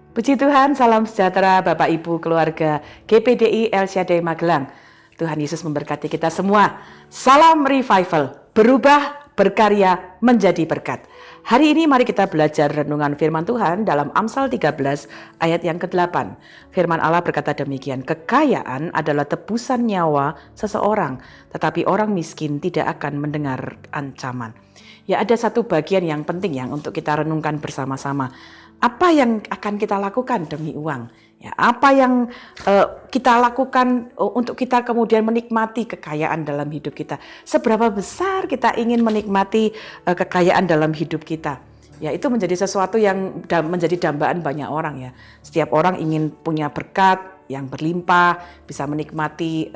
Puji Tuhan, salam sejahtera Bapak Ibu keluarga GPDI El Shaddai Magelang. Tuhan Yesus memberkati kita semua. Salam revival, berubah, berkarya, menjadi berkat. Hari ini mari kita belajar renungan firman Tuhan dalam Amsal 13 ayat yang ke-8. Firman Allah berkata demikian, kekayaan adalah tebusan nyawa seseorang, tetapi orang miskin tidak akan mendengar ancaman. Ya, ada satu bagian yang penting yang untuk kita renungkan bersama-sama. Apa yang akan kita lakukan demi uang? Ya, apa yang kita lakukan untuk kita kemudian menikmati kekayaan dalam hidup kita? Seberapa besar kita ingin menikmati kekayaan dalam hidup kita? Ya, itu menjadi sesuatu yang menjadi dambaan banyak orang ya. Setiap orang ingin punya berkat yang berlimpah, bisa menikmati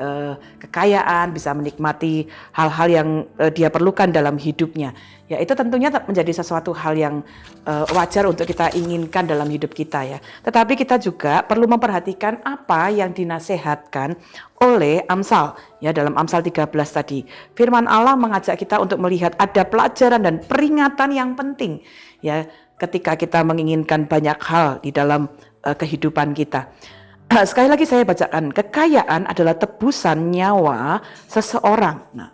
kekayaan, bisa menikmati hal-hal yang dia perlukan dalam hidupnya. Ya, itu tentunya menjadi sesuatu hal yang wajar untuk kita inginkan dalam hidup kita ya. Tetapi kita juga perlu memperhatikan apa yang dinasehatkan oleh Amsal ya, dalam Amsal 13 tadi. Firman Allah mengajak kita untuk melihat ada pelajaran dan peringatan yang penting ya ketika kita menginginkan banyak hal di dalam kehidupan kita. Sekali lagi saya bacakan, kekayaan adalah tebusan nyawa seseorang. Nah,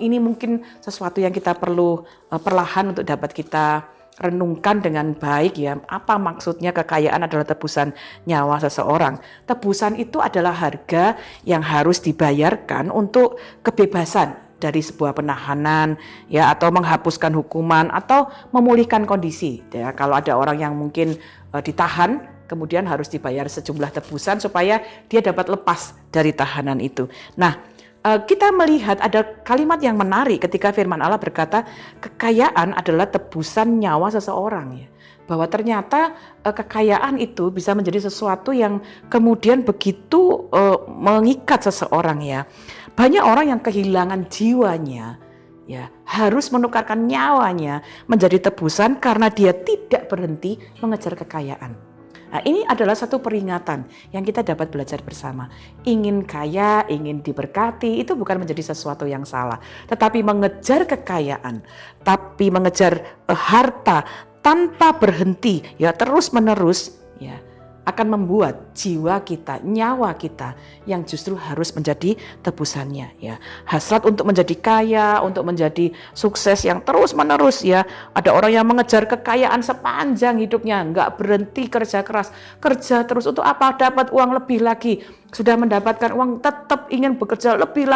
ini mungkin sesuatu yang kita perlu perlahan untuk dapat kita renungkan dengan baik ya. Apa maksudnya kekayaan adalah tebusan nyawa seseorang? Tebusan itu adalah harga yang harus dibayarkan untuk kebebasan dari sebuah penahanan ya, atau menghapuskan hukuman atau memulihkan kondisi ya. Kalau ada orang yang mungkin ditahan, kemudian harus dibayar sejumlah tebusan supaya dia dapat lepas dari tahanan itu. Nah, kita melihat ada kalimat yang menarik ketika firman Allah berkata kekayaan adalah tebusan nyawa seseorang ya. Bahwa ternyata kekayaan itu bisa menjadi sesuatu yang kemudian begitu mengikat seseorang ya. Banyak orang yang kehilangan jiwanya ya, harus menukarkan nyawanya menjadi tebusan karena dia tidak berhenti mengejar kekayaan. Nah, ini adalah satu peringatan yang kita dapat belajar bersama. Ingin kaya, ingin diberkati, itu bukan menjadi sesuatu yang salah. Tetapi mengejar kekayaan, tapi mengejar harta tanpa berhenti, ya terus menerus, ya akan membuat jiwa kita, nyawa kita yang justru harus menjadi tebusannya ya. Hasrat untuk menjadi kaya, untuk menjadi sukses yang terus menerus ya. Ada orang yang mengejar kekayaan sepanjang hidupnya, nggak berhenti kerja keras, kerja terus untuk apa? Dapat uang lebih lagi. Sudah mendapatkan uang tetap ingin bekerja lebih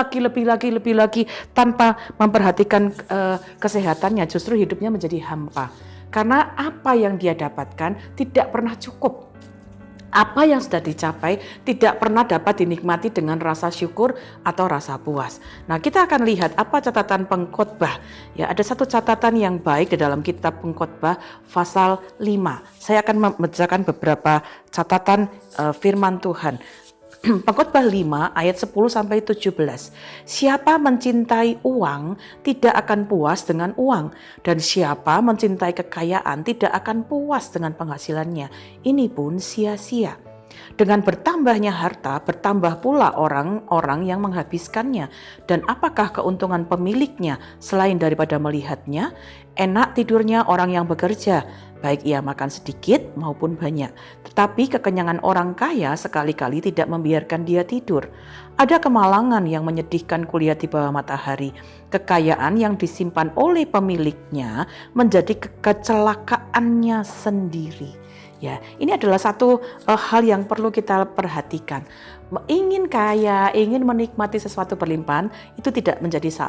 lagi tanpa memperhatikan kesehatannya, justru hidupnya menjadi hampa. Karena apa yang dia dapatkan tidak pernah cukup. Apa yang sudah dicapai tidak pernah dapat dinikmati dengan rasa syukur atau rasa puas. Nah, kita akan lihat apa catatan pengkhotbah. Ya, ada satu catatan yang baik di dalam kitab pengkhotbah pasal 5. Saya akan membacakan beberapa catatan firman Tuhan. Pengkhotbah 5 ayat 10 sampai 17. Siapa mencintai uang tidak akan puas dengan uang, dan siapa mencintai kekayaan tidak akan puas dengan penghasilannya. Ini pun sia-sia. Dengan bertambahnya harta, bertambah pula orang-orang yang menghabiskannya. Dan apakah keuntungan pemiliknya selain daripada melihatnya? Enak tidurnya orang yang bekerja, baik ia makan sedikit maupun banyak. Tetapi kekenyangan orang kaya sekali-kali tidak membiarkan dia tidur. Ada kemalangan yang menyedihkan kuliah di bawah matahari. Kekayaan yang disimpan oleh pemiliknya menjadi kecelakaannya sendiri. Ya, ini adalah satu hal yang perlu kita perhatikan. Ingin kaya, ingin menikmati sesuatu berlimpahan itu tidak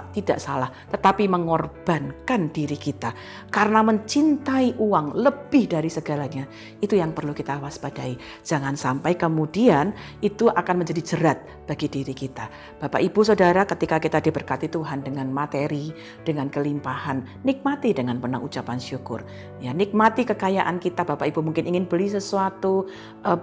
tidak salah, tetapi mengorbankan diri kita karena mencintai uang lebih dari segalanya. Itu yang perlu kita waspadai. Jangan sampai kemudian itu akan menjadi jerat bagi diri kita. Bapak Ibu Saudara, ketika kita diberkati Tuhan dengan materi, dengan kelimpahan, nikmati dengan penuh ucapan syukur. Ya, nikmati kekayaan kita. Bapak Ibu mungkin ingin beli sesuatu,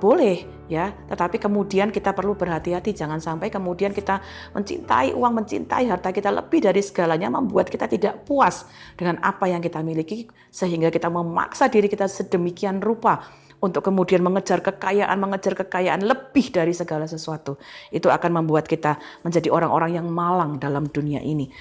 boleh ya, tetapi kemudian kita perlu berhati-hati, jangan sampai kemudian kita mencintai uang, mencintai harta kita lebih dari segalanya, membuat kita tidak puas dengan apa yang kita miliki, sehingga kita memaksa diri kita sedemikian rupa untuk kemudian mengejar kekayaan lebih dari segala sesuatu. Itu akan membuat kita menjadi orang-orang yang malang dalam dunia ini.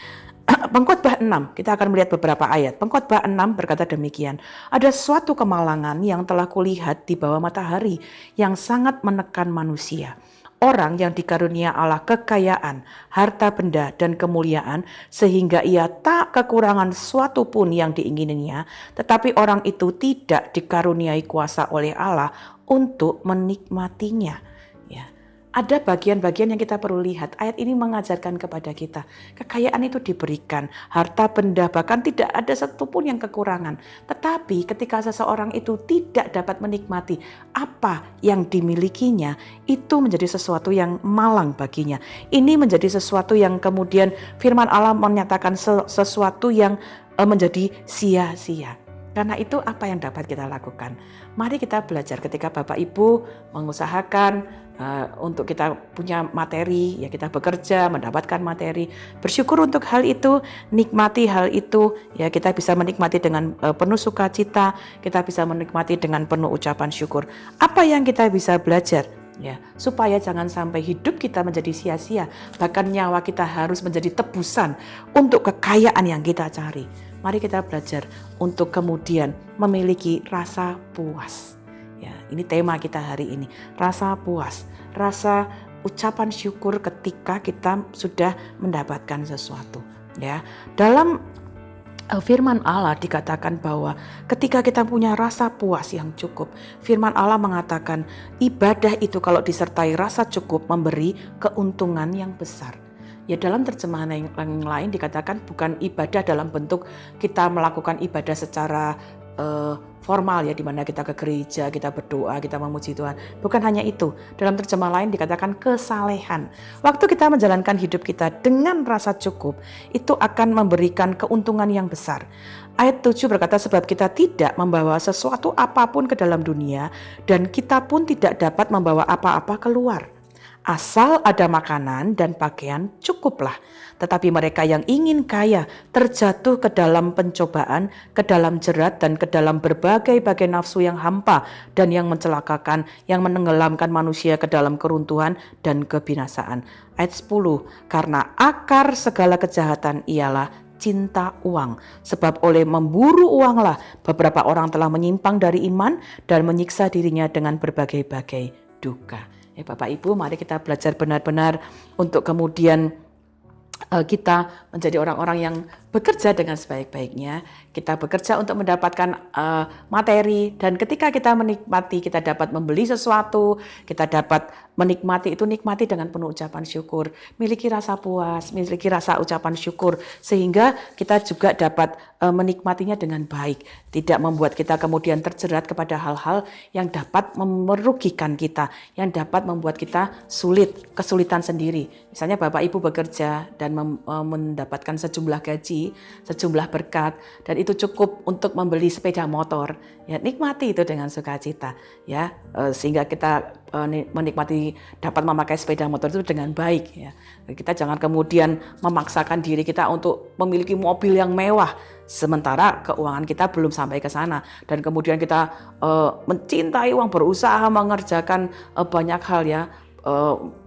Pengkhotbah 6, kita akan melihat beberapa ayat. Pengkhotbah 6 berkata demikian, ada suatu kemalangan yang telah kulihat di bawah matahari yang sangat menekan manusia. Orang yang dikarunia Allah kekayaan, harta benda, dan kemuliaan, sehingga ia tak kekurangan suatu pun yang diingininya, tetapi orang itu tidak dikaruniai kuasa oleh Allah untuk menikmatinya. Ya. Ada bagian-bagian yang kita perlu lihat. Ayat ini mengajarkan kepada kita, kekayaan itu diberikan, harta benda, bahkan tidak ada satupun yang kekurangan. Tetapi ketika seseorang itu tidak dapat menikmati apa yang dimilikinya, itu menjadi sesuatu yang malang baginya. Ini menjadi sesuatu yang kemudian firman Allah menyatakan sesuatu yang menjadi sia-sia. Karena itu apa yang dapat kita lakukan? Mari kita belajar ketika Bapak Ibu mengusahakan untuk kita punya materi, ya kita bekerja, mendapatkan materi. Bersyukur untuk hal itu, nikmati hal itu, ya kita bisa menikmati dengan penuh sukacita, kita bisa menikmati dengan penuh ucapan syukur. Apa yang kita bisa belajar? Ya, supaya jangan sampai hidup kita menjadi sia-sia, bahkan nyawa kita harus menjadi tebusan untuk kekayaan yang kita cari. Mari kita belajar untuk kemudian memiliki rasa puas. Ya, ini tema kita hari ini, rasa puas, rasa ucapan syukur ketika kita sudah mendapatkan sesuatu. Ya, dalam firman Allah dikatakan bahwa ketika kita punya rasa puas yang cukup, firman Allah mengatakan ibadah itu kalau disertai rasa cukup memberi keuntungan yang besar. Ya, dalam terjemahan yang lain dikatakan bukan ibadah dalam bentuk kita melakukan ibadah secara formal, ya, di mana kita ke gereja, kita berdoa, kita memuji Tuhan. Bukan hanya itu. Dalam terjemahan lain dikatakan kesalehan. Waktu kita menjalankan hidup kita dengan rasa cukup, itu akan memberikan keuntungan yang besar. Ayat 7 berkata, sebab kita tidak membawa sesuatu apapun ke dalam dunia, dan kita pun tidak dapat membawa apa-apa keluar. Asal ada makanan dan pakaian cukuplah. Tetapi mereka yang ingin kaya terjatuh ke dalam pencobaan, ke dalam jerat, dan ke dalam berbagai-bagai nafsu yang hampa dan yang mencelakakan, yang menenggelamkan manusia ke dalam keruntuhan dan kebinasaan. Ayat 10, karena akar segala kejahatan ialah cinta uang. Sebab oleh memburu uanglah beberapa orang telah menyimpang dari iman dan menyiksa dirinya dengan berbagai-bagai duka. Ya, Bapak Ibu, mari kita belajar benar-benar untuk kemudian kita menjadi orang-orang yang bekerja dengan sebaik-baiknya. Kita bekerja untuk mendapatkan materi, dan ketika kita menikmati, kita dapat membeli sesuatu, kita dapat menikmati itu, nikmati dengan penuh ucapan syukur, miliki rasa puas, miliki rasa ucapan syukur, sehingga kita juga dapat menikmatinya dengan baik, tidak membuat kita kemudian terjerat kepada hal-hal yang dapat merugikan kita, yang dapat membuat kita kesulitan sendiri. Misalnya Bapak Ibu bekerja dan mendapatkan sejumlah gaji, sejumlah berkat, dan itu cukup untuk membeli sepeda motor, ya nikmati itu dengan sukacita, ya sehingga kita menikmati dapat memakai sepeda motor itu dengan baik, ya. Kita jangan kemudian memaksakan diri kita untuk memiliki mobil yang mewah sementara keuangan kita belum sampai ke sana, dan kemudian kita mencintai uang, berusaha mengerjakan banyak hal, ya,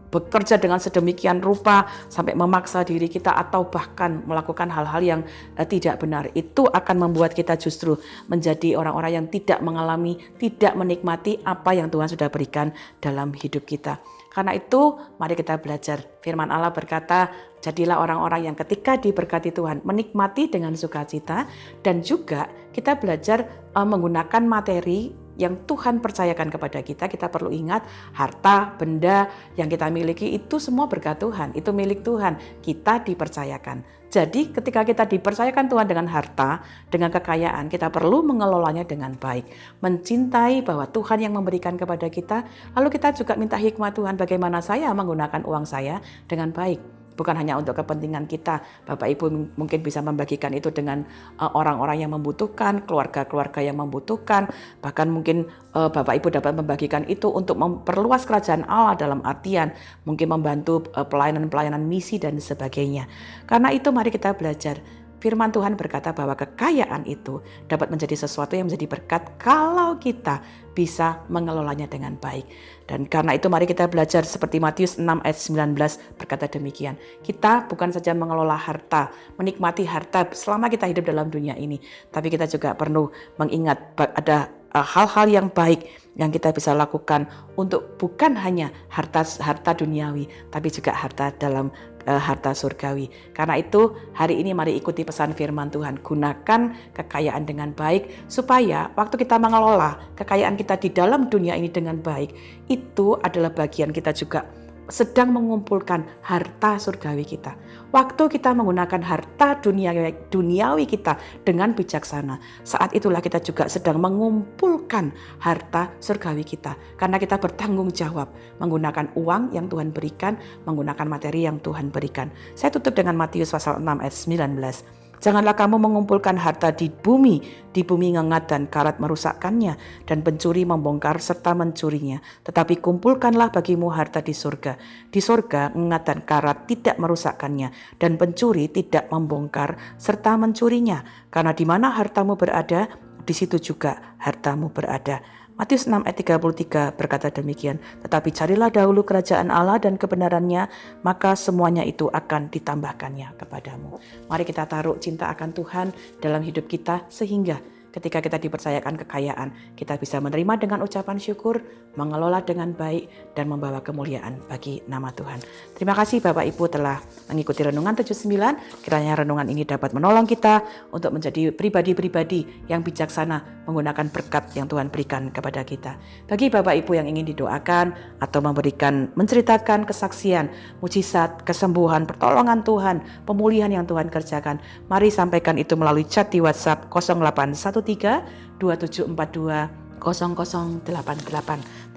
bekerja dengan sedemikian rupa sampai memaksa diri kita atau bahkan melakukan hal-hal yang tidak benar. Itu akan membuat kita justru menjadi orang-orang yang tidak mengalami, tidak menikmati apa yang Tuhan sudah berikan dalam hidup kita. Karena itu mari kita belajar. Firman Allah berkata, jadilah orang-orang yang ketika diberkati Tuhan menikmati dengan sukacita, dan juga kita belajar menggunakan materi yang Tuhan percayakan kepada kita. Kita perlu ingat harta, benda yang kita miliki itu semua berkat Tuhan, itu milik Tuhan, kita dipercayakan. Jadi ketika kita dipercayakan Tuhan dengan harta, dengan kekayaan, kita perlu mengelolanya dengan baik, mencintai bahwa Tuhan yang memberikan kepada kita, lalu kita juga minta hikmat Tuhan bagaimana saya menggunakan uang saya dengan baik. Bukan hanya untuk kepentingan kita. Bapak Ibu mungkin bisa membagikan itu dengan orang-orang yang membutuhkan, keluarga-keluarga yang membutuhkan. Bahkan mungkin Bapak Ibu dapat membagikan itu untuk memperluas kerajaan Allah, dalam artian mungkin membantu pelayanan-pelayanan misi dan sebagainya. Karena itu mari kita belajar. Firman Tuhan berkata bahwa kekayaan itu dapat menjadi sesuatu yang menjadi berkat kalau kita bisa mengelolanya dengan baik. Dan karena itu mari kita belajar seperti Matius 6 ayat 19 berkata demikian. Kita bukan saja mengelola harta, menikmati harta selama kita hidup dalam dunia ini, tapi kita juga perlu mengingat ada hal-hal yang baik yang kita bisa lakukan untuk bukan hanya harta duniawi, tapi juga harta dalam harta surgawi. Karena itu hari ini mari ikuti pesan firman Tuhan. Gunakan kekayaan dengan baik supaya waktu kita mengelola kekayaan kita di dalam dunia ini dengan baik, itu adalah bagian kita juga sedang mengumpulkan harta surgawi kita. Waktu kita menggunakan harta duniawi kita dengan bijaksana, saat itulah kita juga sedang mengumpulkan harta surgawi kita. Karena kita bertanggung jawab menggunakan uang yang Tuhan berikan, menggunakan materi yang Tuhan berikan. Saya tutup dengan Matius pasal 6 ayat 19. Janganlah kamu mengumpulkan harta di bumi ngengat dan karat merusakkannya, dan pencuri membongkar serta mencurinya. Tetapi kumpulkanlah bagimu harta di surga. Di surga ngengat dan karat tidak merusakkannya, dan pencuri tidak membongkar serta mencurinya. Karena di mana hartamu berada, di situ juga hartamu berada. Matius 6 ayat 33 berkata demikian, tetapi carilah dahulu kerajaan Allah dan kebenarannya, maka semuanya itu akan ditambahkannya kepadamu. Mari kita taruh cinta akan Tuhan dalam hidup kita, sehingga ketika kita dipercayakan kekayaan, kita bisa menerima dengan ucapan syukur, mengelola dengan baik, dan membawa kemuliaan bagi nama Tuhan. Terima kasih Bapak Ibu telah mengikuti Renungan 79. Kiranya renungan ini dapat menolong kita untuk menjadi pribadi-pribadi yang bijaksana menggunakan berkat yang Tuhan berikan kepada kita. Bagi Bapak Ibu yang ingin didoakan atau menceritakan kesaksian, mujizat, kesembuhan, pertolongan Tuhan, pemulihan yang Tuhan kerjakan, mari sampaikan itu melalui chat di WhatsApp 0813-2742-0088.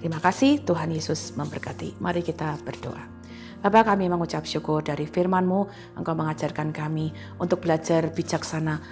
Terima kasih, Tuhan Yesus memberkati. Mari kita berdoa. Bapa, kami mengucap syukur dari firman-Mu. Engkau mengajarkan kami untuk belajar bijaksana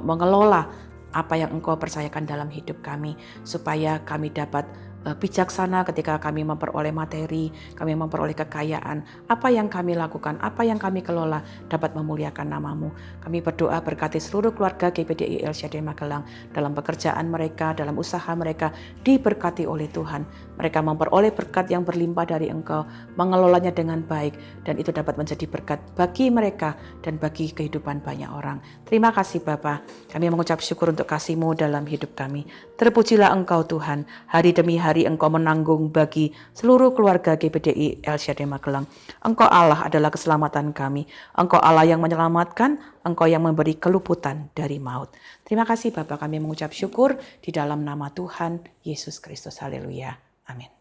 mengelola apa yang Engkau percayakan dalam hidup kami, supaya kami dapat bijaksana ketika kami memperoleh materi, kami memperoleh kekayaan. Apa yang kami lakukan, apa yang kami kelola dapat memuliakan nama-Mu. Kami berdoa berkati seluruh keluarga GPDI El Shaddai Magelang dalam pekerjaan mereka, dalam usaha mereka, diberkati oleh Tuhan. Mereka memperoleh berkat yang berlimpah dari Engkau, mengelolanya dengan baik, dan itu dapat menjadi berkat bagi mereka dan bagi kehidupan banyak orang. Terima kasih Bapa. Kami mengucap syukur untuk kasih-Mu dalam hidup kami. Terpujilah Engkau Tuhan, hari demi hari Engkau menanggung bagi seluruh keluarga GPDI El Shaddai Magelang. Engkau Allah adalah keselamatan kami. Engkau Allah yang menyelamatkan, Engkau yang memberi keluputan dari maut. Terima kasih Bapa, kami mengucap syukur di dalam nama Tuhan Yesus Kristus. Haleluya. Amin.